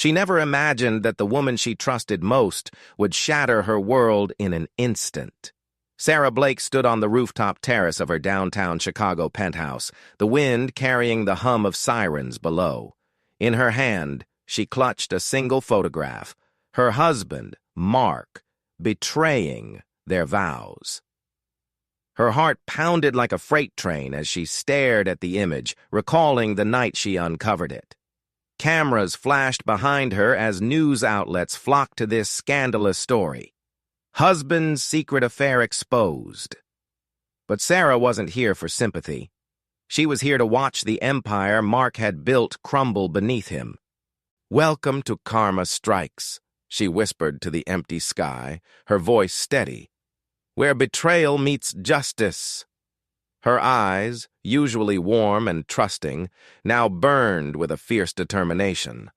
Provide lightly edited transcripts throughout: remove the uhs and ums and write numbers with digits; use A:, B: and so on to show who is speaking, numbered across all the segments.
A: She never imagined that the woman she trusted most would shatter her world in an instant. Sarah Blake stood on the rooftop terrace of her downtown Chicago penthouse, the wind carrying the hum of sirens below. In her hand, she clutched a single photograph, her husband, Mark, betraying their vows. Her heart pounded like a freight train as she stared at the image, recalling the night she uncovered it. Cameras flashed behind her as news outlets flocked to this scandalous story. Husband's secret affair exposed. But Sarah wasn't here for sympathy. She was here to watch the empire Mark had built crumble beneath him. "Welcome to Karma Strikes," she whispered to the empty sky, her voice steady. "Where betrayal meets justice." Her eyes, usually warm and trusting, now burned with a fierce determination.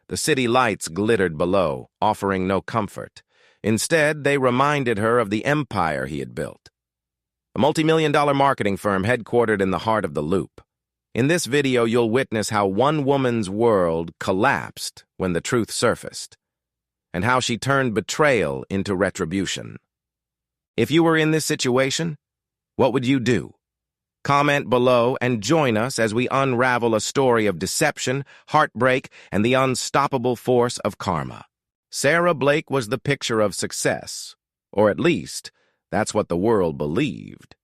A: The city lights glittered below, offering no comfort. Instead, they reminded her of the empire he had built. A multi-million-dollar marketing firm headquartered in the heart of the Loop. In this video, you'll witness how one woman's world collapsed when the truth surfaced, and how she turned betrayal into retribution. If you were in this situation, what would you do? Comment below and join us as we unravel a story of deception, heartbreak, and the unstoppable force of karma. Sarah Blake was the picture of success, or at least, that's what the world believed.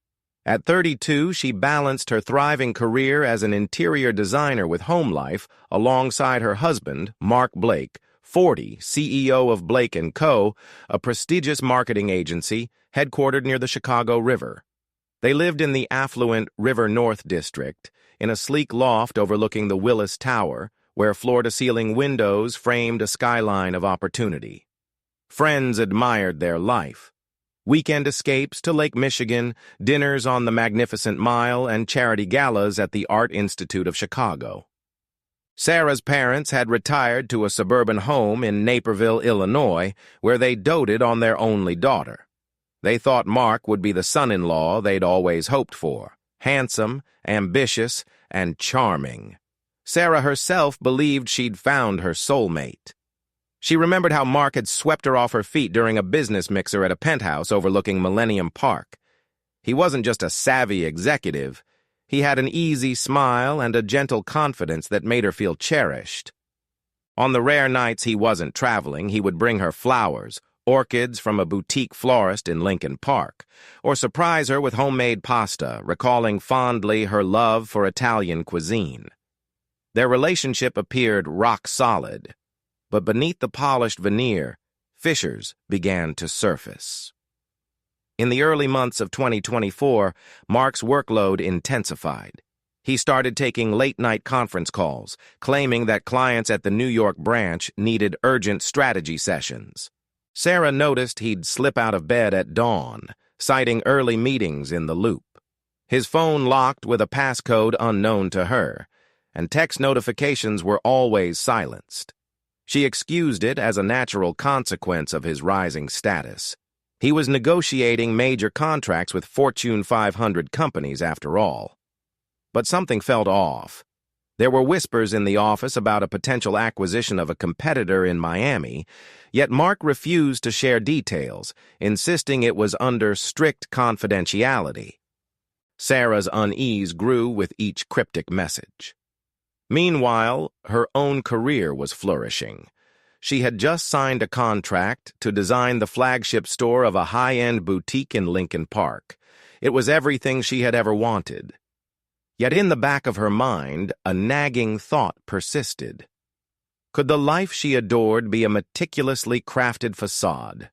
A: At 32, she balanced her thriving career as an interior designer with home life alongside her husband, Mark Blake, 40, CEO of Blake & Co., a prestigious marketing agency headquartered near the Chicago River. They lived in the affluent River North district, in a sleek loft overlooking the Willis Tower, where floor-to-ceiling windows framed a skyline of opportunity. Friends admired their life. Weekend escapes to Lake Michigan, dinners on the Magnificent Mile, and charity galas at the Art Institute of Chicago. Sarah's parents had retired to a suburban home in Naperville, Illinois, where they doted on their only daughter. They thought Mark would be the son-in-law they'd always hoped for, handsome, ambitious, and charming. Sarah herself believed she'd found her soulmate. She remembered how Mark had swept her off her feet during a business mixer at a penthouse overlooking Millennium Park. He wasn't just a savvy executive. He had an easy smile and a gentle confidence that made her feel cherished. On the rare nights he wasn't traveling, he would bring her flowers, orchids from a boutique florist in Lincoln Park, or surprise her with homemade pasta, recalling fondly her love for Italian cuisine. Their relationship appeared rock solid, but beneath the polished veneer, fissures began to surface. In the early months of 2024, Mark's workload intensified. He started taking late-night conference calls, claiming that clients at the New York branch needed urgent strategy sessions. Sarah noticed he'd slip out of bed at dawn, citing early meetings in the Loop. His phone locked with a passcode unknown to her, and text notifications were always silenced. She excused it as a natural consequence of his rising status. He was negotiating major contracts with Fortune 500 companies, after all. But something felt off. There were whispers in the office about a potential acquisition of a competitor in Miami, yet Mark refused to share details, insisting it was under strict confidentiality. Sarah's unease grew with each cryptic message. Meanwhile, her own career was flourishing. She had just signed a contract to design the flagship store of a high-end boutique in Lincoln Park. It was everything she had ever wanted. Yet in the back of her mind, a nagging thought persisted. Could the life she adored be a meticulously crafted facade?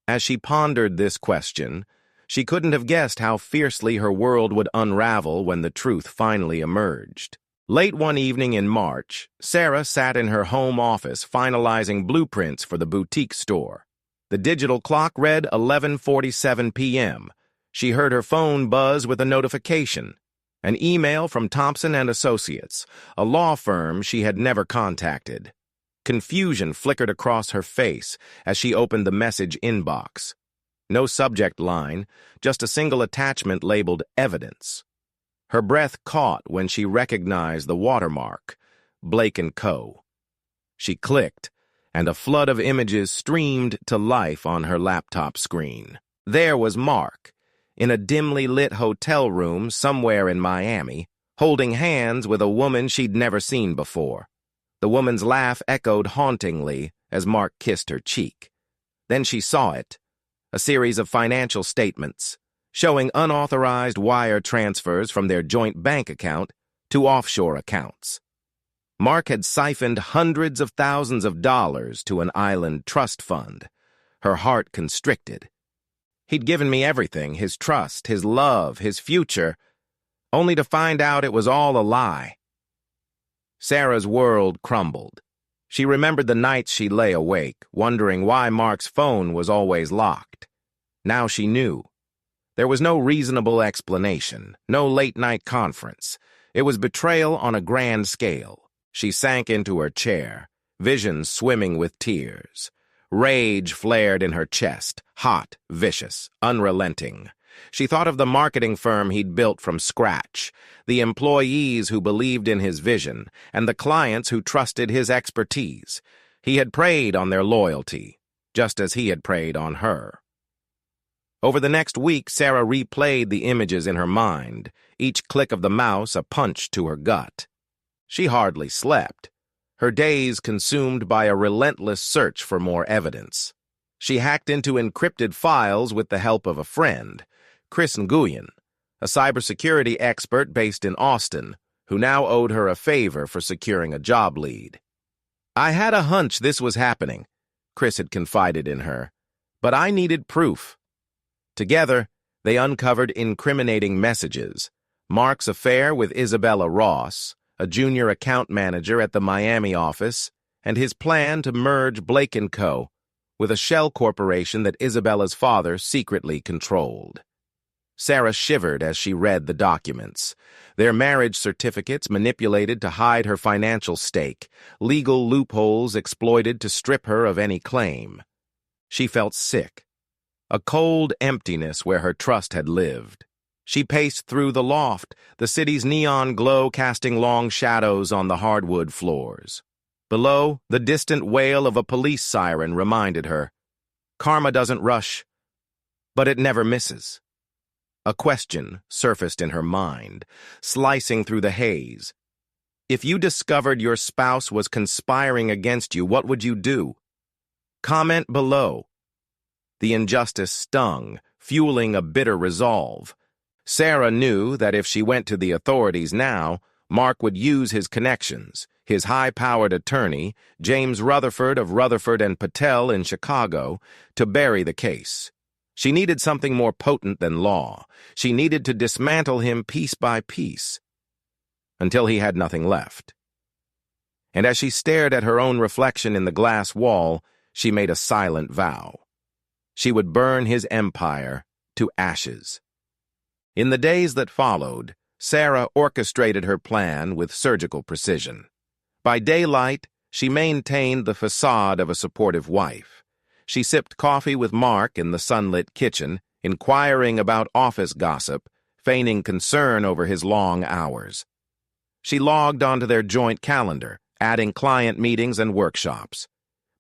A: As she pondered this question, she couldn't have guessed how fiercely her world would unravel when the truth finally emerged. Late one evening in March, Sarah sat in her home office finalizing blueprints for the boutique store. The digital clock read 11:47 p.m. She heard her phone buzz with a notification. An email from Thompson & Associates, a law firm she had never contacted. Confusion flickered across her face as she opened the message inbox. No subject line, just a single attachment labeled Evidence. Her breath caught when she recognized the watermark, Blake & Co. She clicked, and a flood of images streamed to life on her laptop screen. There was Mark, in a dimly lit hotel room somewhere in Miami, holding hands with a woman she'd never seen before. The woman's laugh echoed hauntingly as Mark kissed her cheek. Then she saw it, a series of financial statements, showing unauthorized wire transfers from their joint bank account to offshore accounts. Mark had siphoned hundreds of thousands of dollars to an island trust fund. Her heart constricted. He'd given me everything, his trust, his love, his future, only to find out it was all a lie. Sarah's world crumbled. She remembered the nights she lay awake, wondering why Mark's phone was always locked. Now she knew. There was no reasonable explanation, no late-night conference. It was betrayal on a grand scale. She sank into her chair, visions swimming with tears. Rage flared in her chest, hot, vicious, unrelenting. She thought of the marketing firm he'd built from scratch, the employees who believed in his vision, and the clients who trusted his expertise. He had preyed on their loyalty, just as he had preyed on her. Over the next week, Sarah replayed the images in her mind, each click of the mouse a punch to her gut. She hardly slept, her days consumed by a relentless search for more evidence. She hacked into encrypted files with the help of a friend, Chris Nguyen, a cybersecurity expert based in Austin, who now owed her a favor for securing a job lead. "I had a hunch this was happening," Chris had confided in her, "but I needed proof." Together, they uncovered incriminating messages, Mark's affair with Isabella Ross, a junior account manager at the Miami office, and his plan to merge Blake & Co. with a shell corporation that Isabella's father secretly controlled. Sarah shivered as she read the documents. Their marriage certificates manipulated to hide her financial stake, legal loopholes exploited to strip her of any claim. She felt sick, a cold emptiness where her trust had lived. She paced through the loft, the city's neon glow casting long shadows on the hardwood floors. Below, the distant wail of a police siren reminded her, karma doesn't rush, but it never misses. A question surfaced in her mind, slicing through the haze. If you discovered your spouse was conspiring against you, what would you do? Comment below. The injustice stung, fueling a bitter resolve. Sarah knew that if she went to the authorities now, Mark would use his connections, his high-powered attorney, James Rutherford of Rutherford and Patel in Chicago, to bury the case. She needed something more potent than law. She needed to dismantle him piece by piece, until he had nothing left. And as she stared at her own reflection in the glass wall, she made a silent vow. She would burn his empire to ashes. In the days that followed, Sarah orchestrated her plan with surgical precision. By daylight, she maintained the facade of a supportive wife. She sipped coffee with Mark in the sunlit kitchen, inquiring about office gossip, feigning concern over his long hours. She logged onto their joint calendar, adding client meetings and workshops.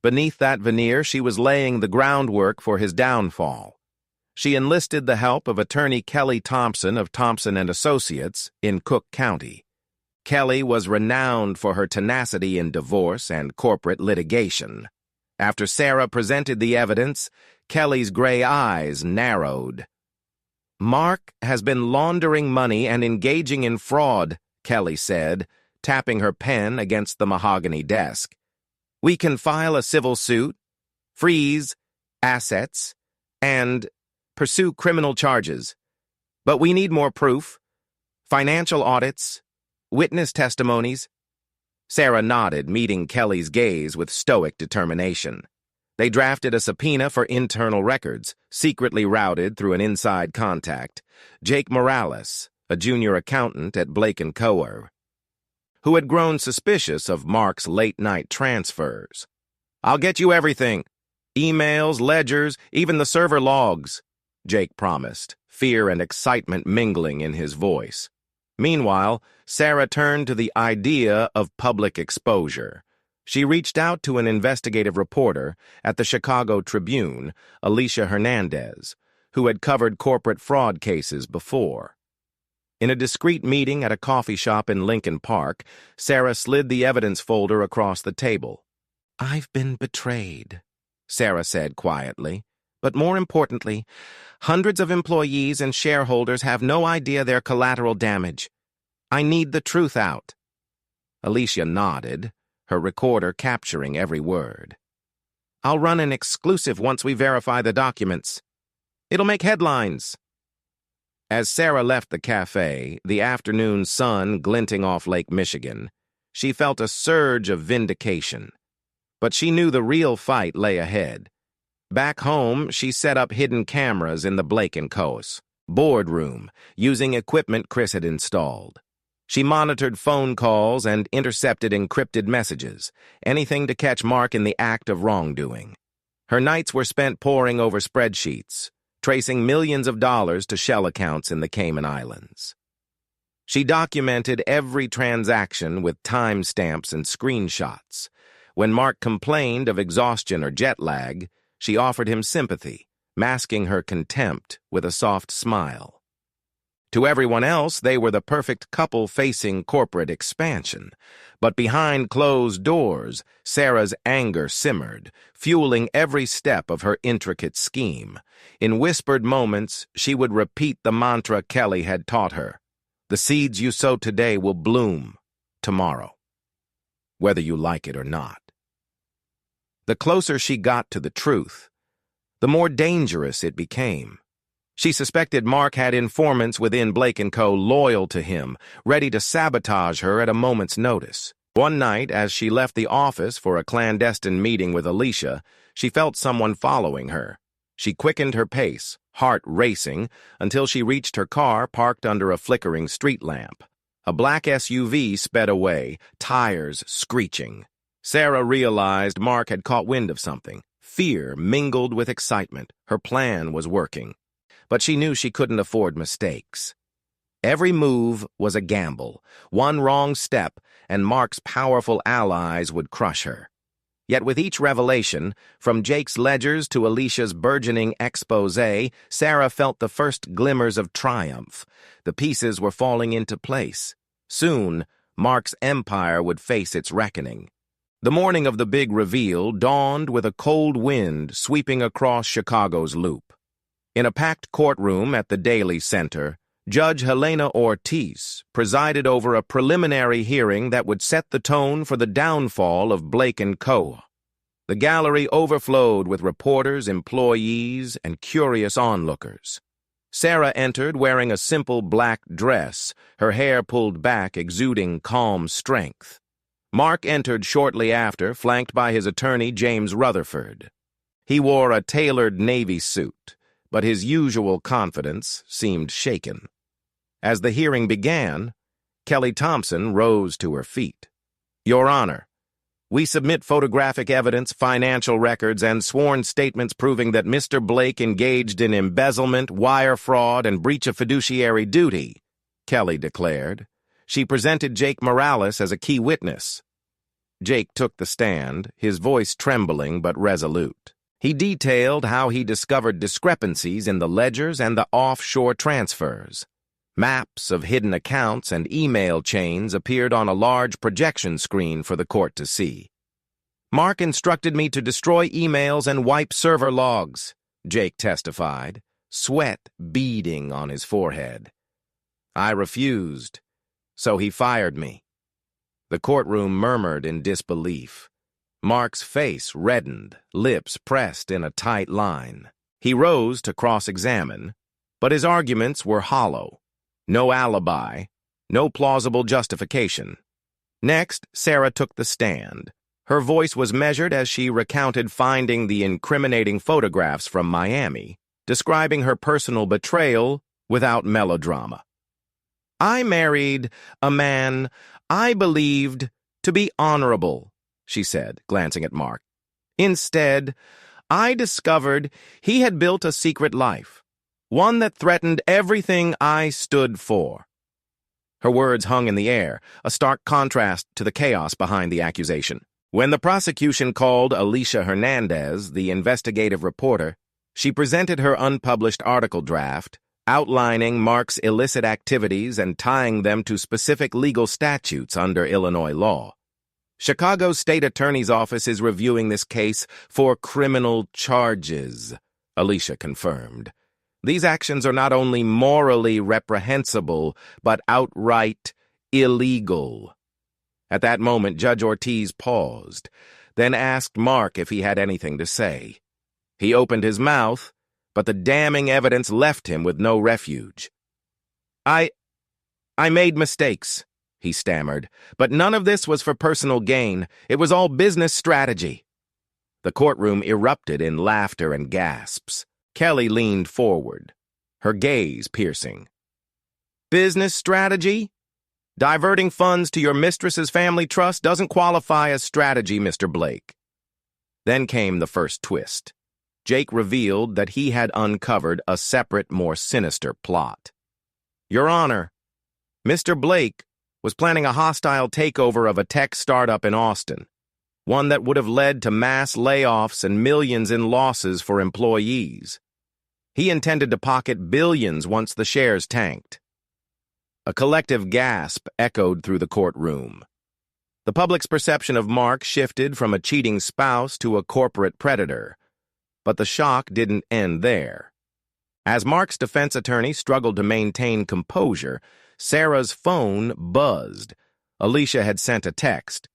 A: Beneath that veneer, she was laying the groundwork for his downfall. She enlisted the help of attorney Kelly Thompson of Thompson and Associates in Cook County. Kelly was renowned for her tenacity in divorce and corporate litigation. After Sarah presented the evidence, Kelly's gray eyes narrowed. "Mark has been laundering money and engaging in fraud," Kelly said, tapping her pen against the mahogany desk. "We can file a civil suit, freeze assets, and pursue criminal charges. But we need more proof, financial audits, witness testimonies." Sarah nodded, meeting Kelly's gaze with stoic determination. They drafted a subpoena for internal records, secretly routed through an inside contact, Jake Morales, a junior accountant at Blake & Co., who had grown suspicious of Mark's late-night transfers. "I'll get you everything. Emails, ledgers, even the server logs," Jake promised, fear and excitement mingling in his voice. Meanwhile, Sarah turned to the idea of public exposure. She reached out to an investigative reporter at the Chicago Tribune, Alicia Hernandez, who had covered corporate fraud cases before. In a discreet meeting at a coffee shop in Lincoln Park, Sarah slid the evidence folder across the table. "I've been betrayed," Sarah said quietly. "But more importantly, hundreds of employees and shareholders have no idea their collateral damage. I need the truth out." Alicia nodded, her recorder capturing every word. "I'll run an exclusive once we verify the documents. It'll make headlines." As Sarah left the cafe, the afternoon sun glinting off Lake Michigan, she felt a surge of vindication. But she knew the real fight lay ahead. Back home, she set up hidden cameras in the Blake & Co.'s boardroom, using equipment Chris had installed. She monitored phone calls and intercepted encrypted messages, anything to catch Mark in the act of wrongdoing. Her nights were spent poring over spreadsheets, tracing millions of dollars to shell accounts in the Cayman Islands. She documented every transaction with timestamps and screenshots. When Mark complained of exhaustion or jet lag, she offered him sympathy, masking her contempt with a soft smile. To everyone else, they were the perfect couple facing corporate expansion. But behind closed doors, Sarah's anger simmered, fueling every step of her intricate scheme. In whispered moments, she would repeat the mantra Kelly had taught her: "The seeds you sow today will bloom tomorrow, whether you like it or not." The closer she got to the truth, the more dangerous it became. She suspected Mark had informants within Blake & Co. loyal to him, ready to sabotage her at a moment's notice. One night, as she left the office for a clandestine meeting with Alicia, she felt someone following her. She quickened her pace, heart racing, until she reached her car parked under a flickering street lamp. A black SUV sped away, tires screeching. Sarah realized Mark had caught wind of something. Fear mingled with excitement. Her plan was working. But she knew she couldn't afford mistakes. Every move was a gamble. One wrong step, and Mark's powerful allies would crush her. Yet with each revelation, from Jake's ledgers to Alicia's burgeoning exposé, Sarah felt the first glimmers of triumph. The pieces were falling into place. Soon, Mark's empire would face its reckoning. The morning of the big reveal dawned with a cold wind sweeping across Chicago's loop. In a packed courtroom at the Daily Center, Judge Helena Ortiz presided over a preliminary hearing that would set the tone for the downfall of Blake & Co. The gallery overflowed with reporters, employees, and curious onlookers. Sarah entered wearing a simple black dress, her hair pulled back, exuding calm strength. Mark entered shortly after, flanked by his attorney, James Rutherford. He wore a tailored navy suit, but his usual confidence seemed shaken. As the hearing began, Kelly Thompson rose to her feet. "Your Honor, we submit photographic evidence, financial records, and sworn statements proving that Mr. Blake engaged in embezzlement, wire fraud, and breach of fiduciary duty," Kelly declared. She presented Jake Morales as a key witness. Jake took the stand, his voice trembling but resolute. He detailed how he discovered discrepancies in the ledgers and the offshore transfers. Maps of hidden accounts and email chains appeared on a large projection screen for the court to see. "Mark instructed me to destroy emails and wipe server logs," Jake testified, sweat beading on his forehead. "I refused, so he fired me." The courtroom murmured in disbelief. Mark's face reddened, lips pressed in a tight line. He rose to cross-examine, but his arguments were hollow. No alibi, no plausible justification. Next, Sarah took the stand. Her voice was measured as she recounted finding the incriminating photographs from Miami, describing her personal betrayal without melodrama. "I married a man I believed to be honorable," she said, glancing at Mark. "Instead, I discovered he had built a secret life, one that threatened everything I stood for." Her words hung in the air, a stark contrast to the chaos behind the accusation. When the prosecution called Alicia Hernandez, the investigative reporter, she presented her unpublished article draft, outlining Mark's illicit activities and tying them to specific legal statutes under Illinois law. Chicago's state attorney's office is reviewing this case for criminal charges, Alicia confirmed. These actions are not only morally reprehensible, but outright illegal. At that moment, Judge Ortiz paused, then asked Mark if he had anything to say. He opened his mouth, but the damning evidence left him with no refuge. I made mistakes, he stammered, but none of this was for personal gain. It was all business strategy. The courtroom erupted in laughter and gasps. Kelly leaned forward, her gaze piercing. Business strategy? Diverting funds to your mistress's family trust doesn't qualify as strategy, Mr. Blake. Then came the first twist. Jake revealed that he had uncovered a separate, more sinister plot. Your Honor, Mr. Blake was planning a hostile takeover of a tech startup in Austin, one that would have led to mass layoffs and millions in losses for employees. He intended to pocket billions once the shares tanked. A collective gasp echoed through the courtroom. The public's perception of Mark shifted from a cheating spouse to a corporate predator. But the shock didn't end there. As Mark's defense attorney struggled to maintain composure, Sarah's phone buzzed. Alicia had sent a text.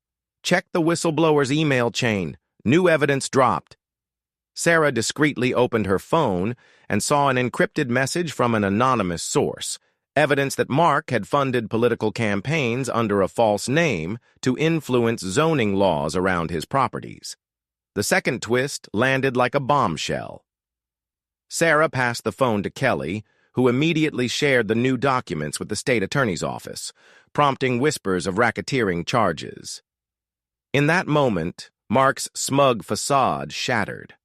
A: Check the whistleblower's email chain. New evidence dropped. Sarah discreetly opened her phone and saw an encrypted message from an anonymous source, evidence that Mark had funded political campaigns under a false name to influence zoning laws around his properties. The second twist landed like a bombshell. Sarah passed the phone to Kelly, who immediately shared the new documents with the state attorney's office, prompting whispers of racketeering charges. In that moment, Mark's smug facade shattered.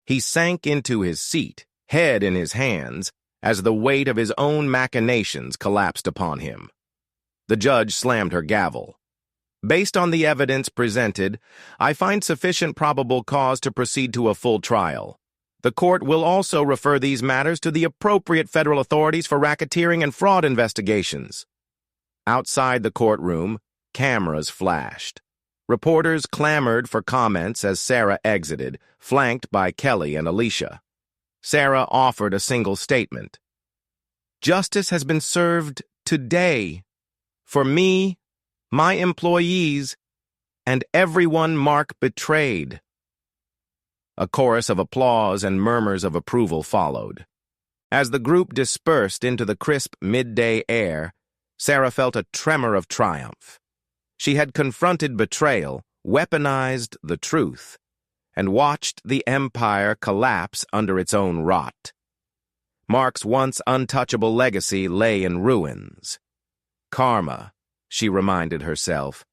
A: He sank into his seat, head in his hands, as the weight of his own machinations collapsed upon him. The judge slammed her gavel. Based on the evidence presented, I find sufficient probable cause to proceed to a full trial. The court will also refer these matters to the appropriate federal authorities for racketeering and fraud investigations. Outside the courtroom, cameras flashed. Reporters clamored for comments as Sarah exited, flanked by Kelly and Alicia. Sarah offered a single statement. Justice has been served today. For me, my employees, and everyone Mark betrayed. A chorus of applause and murmurs of approval followed. As the group dispersed into the crisp midday air, Sarah felt a tremor of triumph. She had confronted betrayal, weaponized the truth, and watched the empire collapse under its own rot. Mark's once untouchable legacy lay in ruins. Karma, she reminded herself,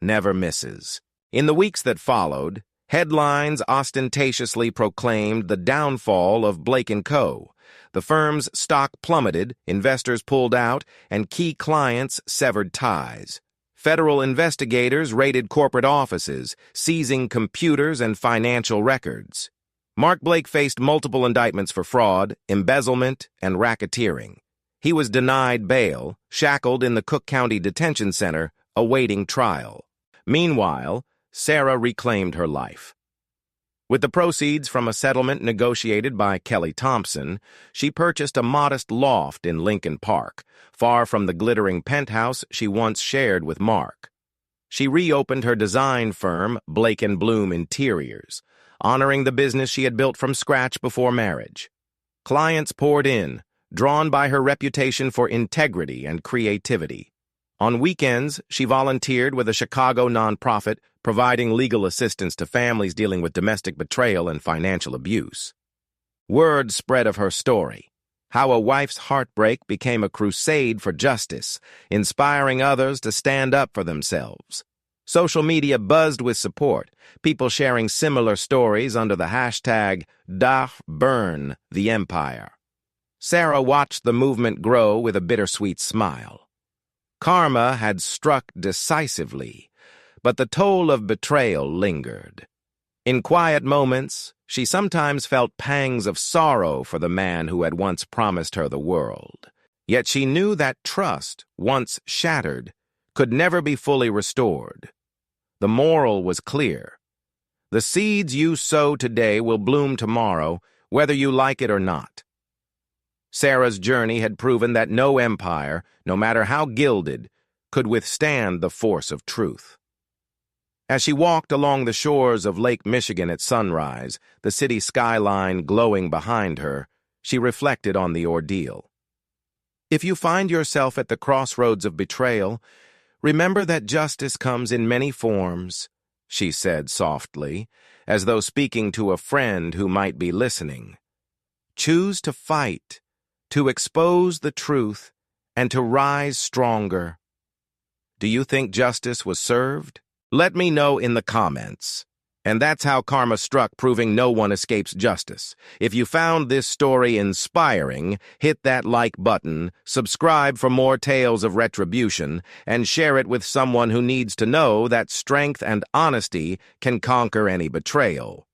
A: never misses. In the weeks that followed, headlines ostentatiously proclaimed the downfall of Blake & Co. The firm's stock plummeted, investors pulled out, and key clients severed ties. Federal investigators raided corporate offices, seizing computers and financial records. Mark Blake faced multiple indictments for fraud, embezzlement, and racketeering. He was denied bail, shackled in the Cook County Detention Center, awaiting trial. Meanwhile, Sarah reclaimed her life. With the proceeds from a settlement negotiated by Kelly Thompson, she purchased a modest loft in Lincoln Park, far from the glittering penthouse she once shared with Mark. She reopened her design firm, Blake & Bloom Interiors, honoring the business she had built from scratch before marriage. Clients poured in, drawn by her reputation for integrity and creativity. On weekends, she volunteered with a Chicago nonprofit providing legal assistance to families dealing with domestic betrayal and financial abuse. Word spread of her story, how a wife's heartbreak became a crusade for justice, inspiring others to stand up for themselves. Social media buzzed with support, people sharing similar stories under the hashtag #BurnTheEmpire. Sarah watched the movement grow with a bittersweet smile. Karma had struck decisively, but the toll of betrayal lingered. In quiet moments, she sometimes felt pangs of sorrow for the man who had once promised her the world. Yet she knew that trust, once shattered, could never be fully restored. The moral was clear. The seeds you sow today will bloom tomorrow, whether you like it or not. Sarah's journey had proven that no empire, no matter how gilded, could withstand the force of truth. As she walked along the shores of Lake Michigan at sunrise, the city skyline glowing behind her, she reflected on the ordeal. If you find yourself at the crossroads of betrayal, remember that justice comes in many forms, she said softly, as though speaking to a friend who might be listening. Choose to fight, to expose the truth, and to rise stronger. Do you think justice was served? Let me know in the comments. And that's how karma struck, proving no one escapes justice. If you found this story inspiring, hit that like button, subscribe for more tales of retribution, and share it with someone who needs to know that strength and honesty can conquer any betrayal.